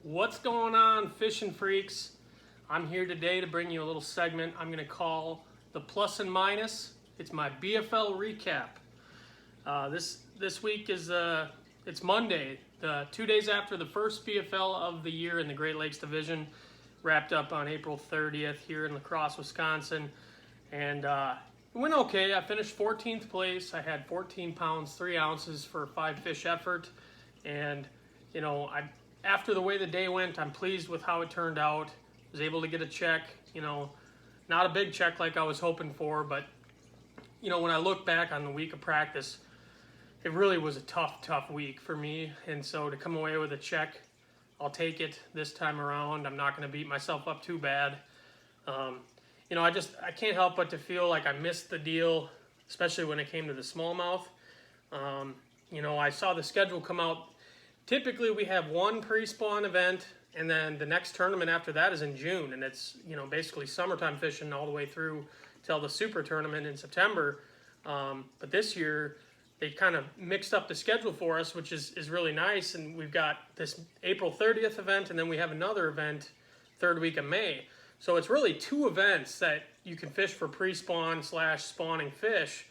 What's going on, fishing freaks? I'm here today to bring you a little segment I'm going to call the plus and minus. It's my BFL recap. This week is it's Monday, 2 days after the first BFL of the year in the Great Lakes Division, wrapped up on April 30th here in La Crosse, Wisconsin, and it went okay. I finished 14th place. I had 14 pounds 3 ounces for a 5-fish effort, and you know, after the way the day went, I'm pleased with how it turned out. Was able to get a check, you know, not a big check like I was hoping for, but you know, when I look back on the week of practice, it really was a tough week for me. And so to come away with a check, I'll take it this time around. I'm not going to beat myself up too bad. You know, I can't help but to feel like I missed the deal, especially when it came to the smallmouth. You know, I saw the schedule come out. Typically, we have one pre-spawn event, and then the next tournament after that is in June, and it's, you know, basically summertime fishing all the way through till the super tournament in September. But this year, they kind of mixed up the schedule for us, which is really nice, and we've got this April 30th event, and then we have another event third week of May. So it's really 2 events that you can fish for pre-spawn / spawning fish.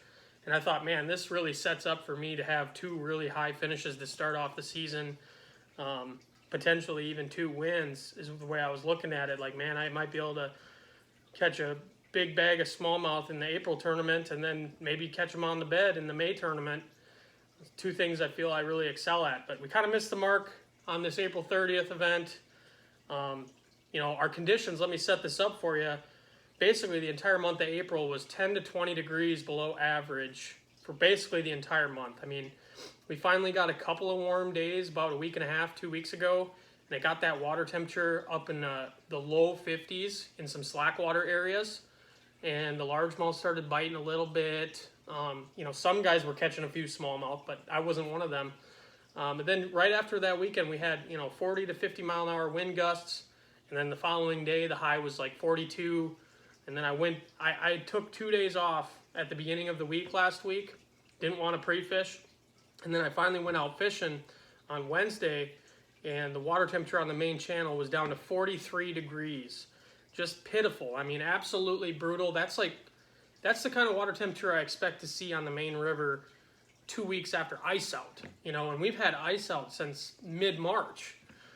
And I thought, man, this really sets up for me to have 2 really high finishes to start off the season. Potentially even 2 wins is the way I was looking at it. Like, man, I might be able to catch a big bag of smallmouth in the April tournament and then maybe catch them on the bed in the May tournament. 2 things I feel I really excel at. But we kind of missed the mark on this April 30th event. You know, our conditions, let me set this up for you. Basically, the entire month of April was 10 to 20 degrees below average for basically the entire month. I mean, we finally got a couple of warm days about a week and a half, 2 weeks ago, and it got that water temperature up in the low 50s in some slack water areas, and the largemouth started biting a little bit. You know, some guys were catching a few smallmouth, but I wasn't one of them. But then right after that weekend, we had, you know, 40 to 50 mile an hour wind gusts, and then the following day, the high was like 42. And then I took 2 days off at the beginning of the week last week. Didn't want to pre-fish. And then I finally went out fishing on Wednesday, and the water temperature on the main channel was down to 43 degrees. Just pitiful. I mean, absolutely brutal. That's the kind of water temperature I expect to see on the main river 2 weeks after ice out. You know, and we've had ice out since mid-March.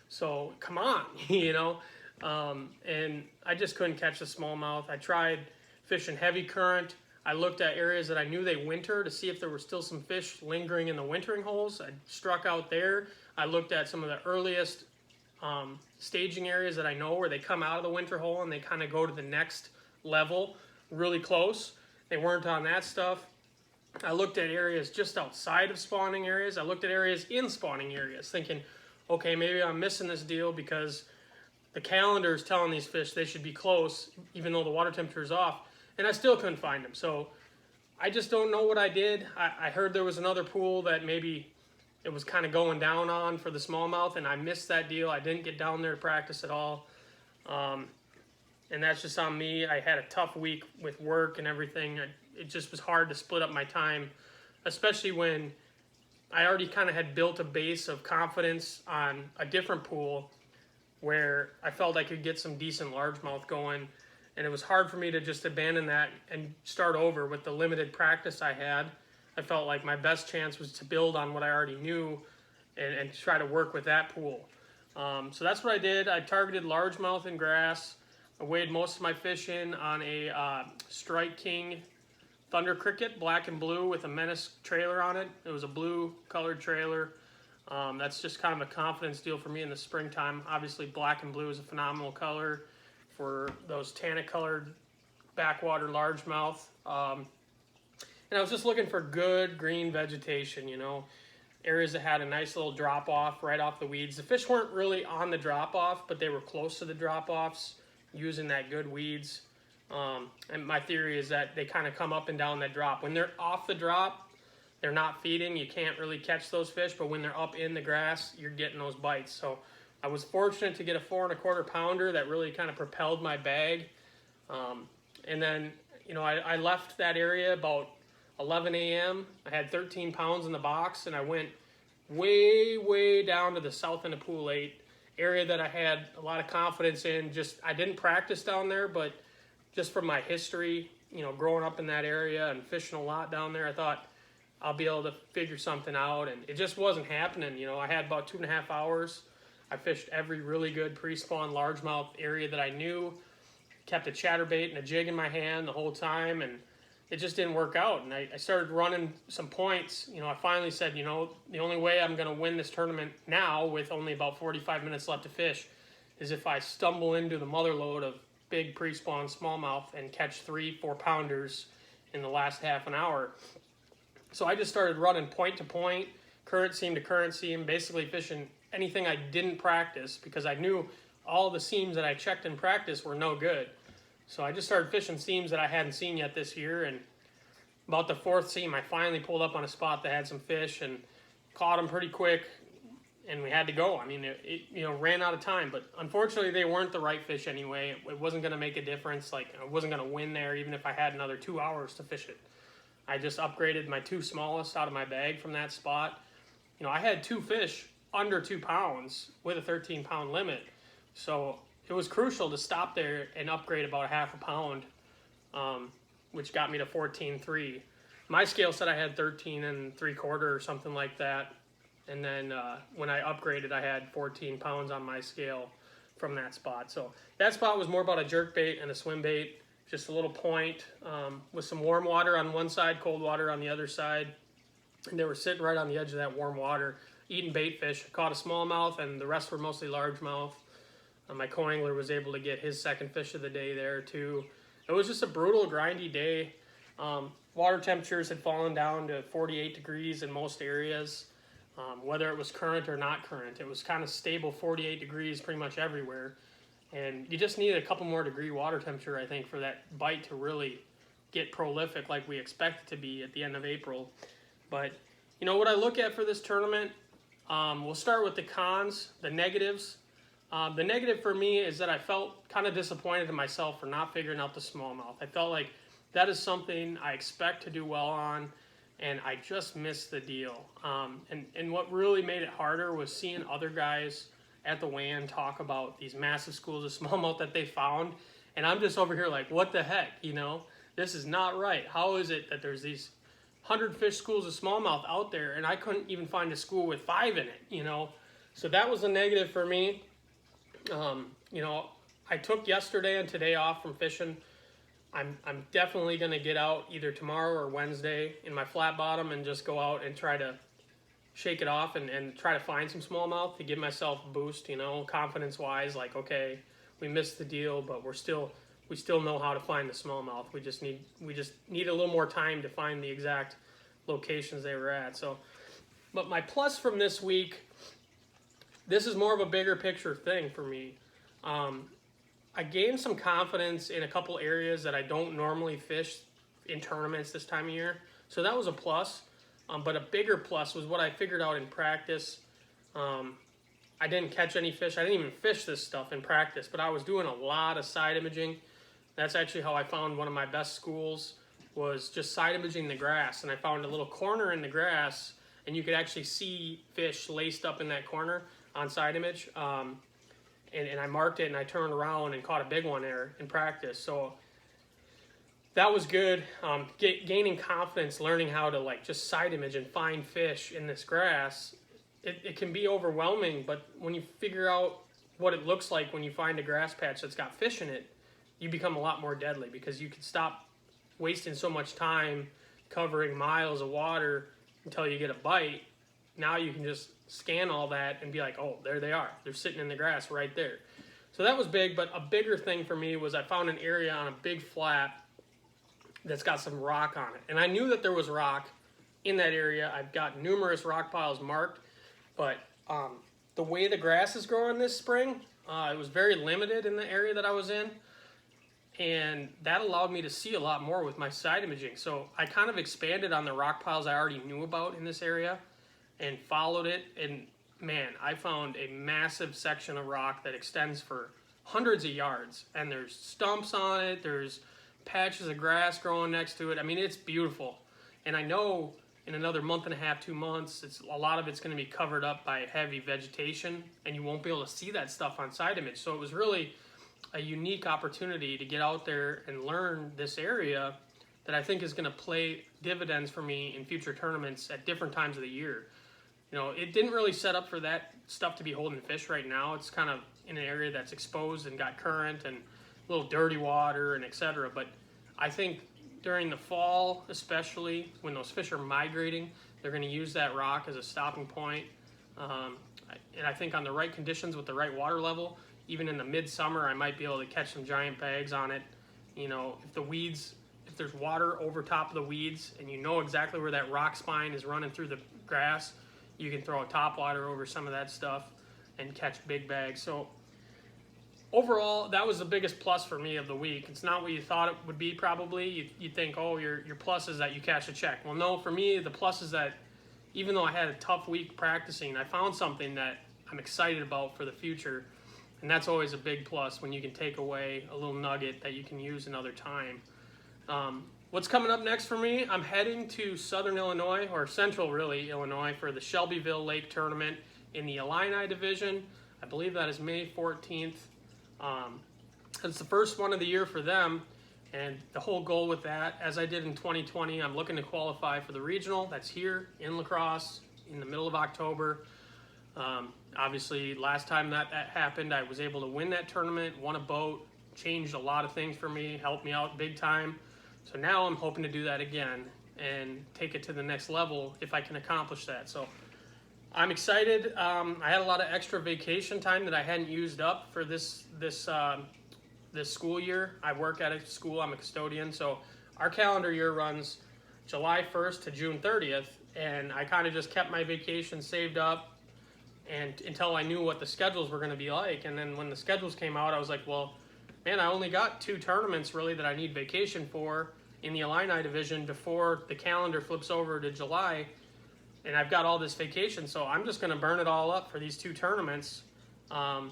So come on, you know. And I just couldn't catch the smallmouth. I tried fishing heavy current. I looked at areas that I knew they winter to see if there were still some fish lingering in the wintering holes. I struck out there. I looked at some of the earliest staging areas that I know where they come out of the winter hole and they kind of go to the next level really close. They weren't on that stuff. I looked at areas just outside of spawning areas. I looked at areas in spawning areas thinking, okay, maybe I'm missing this deal because the calendar is telling these fish they should be close, even though the water temperature is off, and I still couldn't find them. So I just don't know what I did. I heard there was another pool that maybe it was kind of going down on for the smallmouth, and I missed that deal. I didn't get down there to practice at all, and that's just on me. I had a tough week with work and everything. It just was hard to split up my time, especially when I already kind of had built a base of confidence on a different pool where I felt I could get some decent largemouth going, and it was hard for me to just abandon that and start over with the limited practice I had. I felt like my best chance was to build on what I already knew and try to work with that pool. So that's what I did. I targeted largemouth and grass. I weighed most of my fish in on a Strike King Thunder Cricket, black and blue with a Menace trailer on it. It was a blue colored trailer. That's just kind of a confidence deal for me in the springtime. Obviously, black and blue is a phenomenal color for those tannic-colored backwater largemouth. And I was just looking for good green vegetation, you know, areas that had a nice little drop-off right off the weeds. The fish weren't really on the drop-off, but they were close to the drop-offs using that good weeds. And my theory is that they kind of come up and down that drop. When they're off the drop, they're not feeding, you can't really catch those fish, but when they're up in the grass, you're getting those bites. So I was fortunate to get a 4 1/4 pounder that really kind of propelled my bag. And then, you know, I left that area about 11 a.m. I had 13 pounds in the box, and I went way down to the south end of Pool 8 area that I had a lot of confidence in. Just I didn't practice down there, but just from my history, you know, growing up in that area and fishing a lot down there, I thought I'll be able to figure something out, and it just wasn't happening. You know, I had about 2.5 hours. I fished every really good pre-spawn largemouth area that I knew, kept a chatterbait and a jig in my hand the whole time, and it just didn't work out. And I started running some points. You know, I finally said, you know, the only way I'm going to win this tournament now with only about 45 minutes left to fish is if I stumble into the mother lode of big pre-spawn smallmouth and catch 3-4 pounders in the last half an hour. So I just started running point to point, current seam to current seam, basically fishing anything I didn't practice because I knew all the seams that I checked in practice were no good. So I just started fishing seams that I hadn't seen yet this year, and about the 4th seam, I finally pulled up on a spot that had some fish and caught them pretty quick, and we had to go. I mean, it you know, ran out of time, but unfortunately they weren't the right fish anyway. It wasn't going to make a difference. Like, I wasn't going to win there even if I had another 2 hours to fish it. I just upgraded my 2 smallest out of my bag from that spot. You know, I had 2 fish under 2 pounds with a 13-pound limit, so it was crucial to stop there and upgrade about 1/2 pound, which got me to 14.3. My scale said I had 13 3/4 or something like that, and then when I upgraded, I had 14 pounds on my scale from that spot. So that spot was more about a jerk bait and a swim bait, just a little point with some warm water on one side, cold water on the other side, and they were sitting right on the edge of that warm water, eating bait fish. I caught a smallmouth, and the rest were mostly largemouth. My co-angler was able to get his second fish of the day there too. It was just a brutal, grindy day. Water temperatures had fallen down to 48 degrees in most areas. Whether it was current or not current, it was kind of stable 48 degrees pretty much everywhere. And you just needed a couple more degree water temperature, I think, for that bite to really get prolific like we expect it to be at the end of April. But, you know, what I look at for this tournament, we'll start with the cons, the negatives. The negative for me is that I felt kind of disappointed in myself for not figuring out the smallmouth. I felt like that is something I expect to do well on, and I just missed the deal. And what really made it harder was seeing other guys at the weigh-in talk about these massive schools of smallmouth that they found, and I'm just over here like, what the heck, you know? This is not right. How is it that there's these 100 fish schools of smallmouth out there, and I couldn't even find a school with 5 in it, you know? So that was a negative for me. You know, I took yesterday and today off from fishing. I'm definitely going to get out either tomorrow or Wednesday in my flat bottom and just go out and try to shake it off and try to find some smallmouth to give myself a boost, you know, confidence-wise. Like, okay, we missed the deal, but we still know how to find the smallmouth. We just need a little more time to find the exact locations they were at. So, but my plus from this week, this is more of a bigger picture thing for me. I gained some confidence in a couple areas that I don't normally fish in tournaments this time of year. So that was a plus. But a bigger plus was what I figured out in practice. I didn't catch any fish. I didn't even fish this stuff in practice, but I was doing a lot of side imaging. That's actually how I found one of my best schools, was just side imaging the grass. And I found a little corner in the grass, and you could actually see fish laced up in that corner on side image. And I marked it, and I turned around and caught a big one there in practice. So that was good. Gaining confidence, learning how to like just side image and find fish in this grass. It can be overwhelming, but when you figure out what it looks like when you find a grass patch that's got fish in it, you become a lot more deadly because you can stop wasting so much time covering miles of water until you get a bite. Now you can just scan all that and be like, oh, there they are. They're sitting in the grass right there. So that was big, but a bigger thing for me was I found an area on a big flat that's got some rock on it. And I knew that there was rock in that area. I've got numerous rock piles marked, but the way the grass is growing this spring, it was very limited in the area that I was in. And that allowed me to see a lot more with my side imaging. So I kind of expanded on the rock piles I already knew about in this area and followed it. And man, I found a massive section of rock that extends for hundreds of yards. And there's stumps on it. There's patches of grass growing next to it. I mean, it's beautiful. And I know in another month and a half, 2 months, a lot of it's going to be covered up by heavy vegetation, and you won't be able to see that stuff on side image. So it was really a unique opportunity to get out there and learn this area that I think is going to play dividends for me in future tournaments at different times of the year. You know, it didn't really set up for that stuff to be holding fish right now. It's kind of in an area that's exposed and got current and a little dirty water and etc. But I think during the fall, especially when those fish are migrating, they're going to use that rock as a stopping point. And I think on the right conditions with the right water level, even in the midsummer, I might be able to catch some giant bags on it. You know, if there's water over top of the weeds and you know exactly where that rock spine is running through the grass, you can throw a topwater over some of that stuff and catch big bags. So overall, that was the biggest plus for me of the week. It's not what you thought it would be probably. You think, oh, your plus is that you cash a check. Well, no, for me, the plus is that even though I had a tough week practicing, I found something that I'm excited about for the future. And that's always a big plus when you can take away a little nugget that you can use another time. What's coming up next for me? I'm heading to Southern Illinois, or Central really, Illinois, for the Shelbyville Lake Tournament in the Illini Division. I believe that is May 14th. It's the first one of the year for them, and the whole goal with that, as I did in 2020, I'm looking to qualify for the regional. That's here in La Crosse in the middle of October. Obviously, last time that happened, I was able to win that tournament, won a boat, changed a lot of things for me, helped me out big time. So now I'm hoping to do that again and take it to the next level if I can accomplish that. So I'm excited. I had a lot of extra vacation time that I hadn't used up for this school year. I work at a school. I'm a custodian. So our calendar year runs July 1st to June 30th, and I kind of just kept my vacation saved up and until I knew what the schedules were going to be like. And then when the schedules came out, I was like, well, man, I only got 2 tournaments really that I need vacation for in the Illini Division before the calendar flips over to July. And I've got all this vacation, so I'm just going to burn it all up for these 2 tournaments. And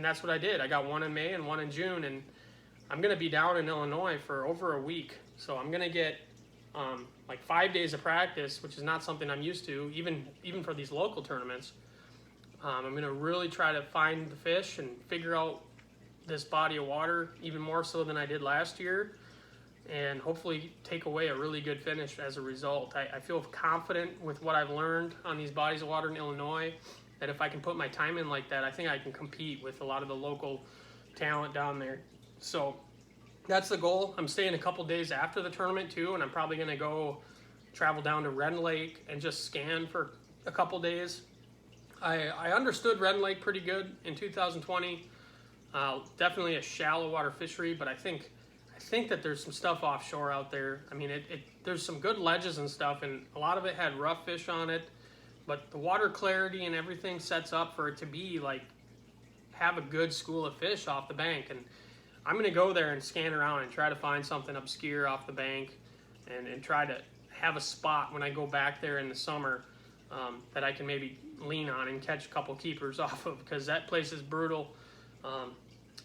that's what I did. I got one in May and one in June, and I'm going to be down in Illinois for over a week. So I'm going to get like 5 days of practice, which is not something I'm used to, even for these local tournaments. I'm going to really try to find the fish and figure out this body of water even more so than I did last year, and hopefully take away a really good finish as a result. I feel confident with what I've learned on these bodies of water in Illinois, that if I can put my time in like that, I think I can compete with a lot of the local talent down there. So that's the goal. I'm staying a couple days after the tournament too, and I'm probably going to go travel down to Red Lake and just scan for a couple days. I understood Red Lake pretty good in 2020. Definitely a shallow water fishery, but I think that there's some stuff offshore out there. I mean, there's some good ledges and stuff, and a lot of it had rough fish on it, but the water clarity and everything sets up for it to be like, have a good school of fish off the bank. And I'm going to go there and scan around and try to find something obscure off the bank and try to have a spot when I go back there in the summer that I can maybe lean on and catch a couple keepers off of, because that place is brutal.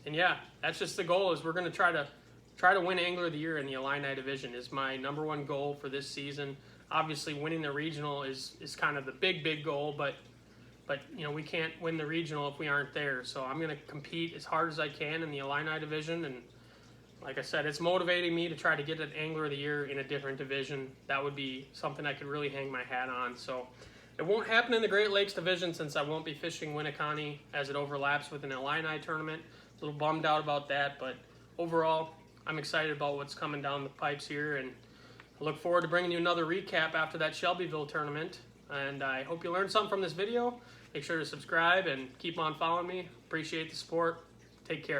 And yeah, that's just the goal, is we're going to try to win Angler of the Year in the Illini Division is my #1 goal for this season. Obviously, winning the regional is kind of the big goal, but you know, we can't win the regional if we aren't there. So I'm going to compete as hard as I can in the Illini Division, and like I said, it's motivating me to try to get an Angler of the Year in a different division. That would be something I could really hang my hat on. So it won't happen in the Great Lakes Division since I won't be fishing Winneconne as it overlaps with an Illini tournament. A little bummed out about that, but overall, I'm excited about what's coming down the pipes here, and I look forward to bringing you another recap after that Shelbyville tournament. And I hope you learned something from this video. Make sure to subscribe and keep on following me. Appreciate the support. Take care.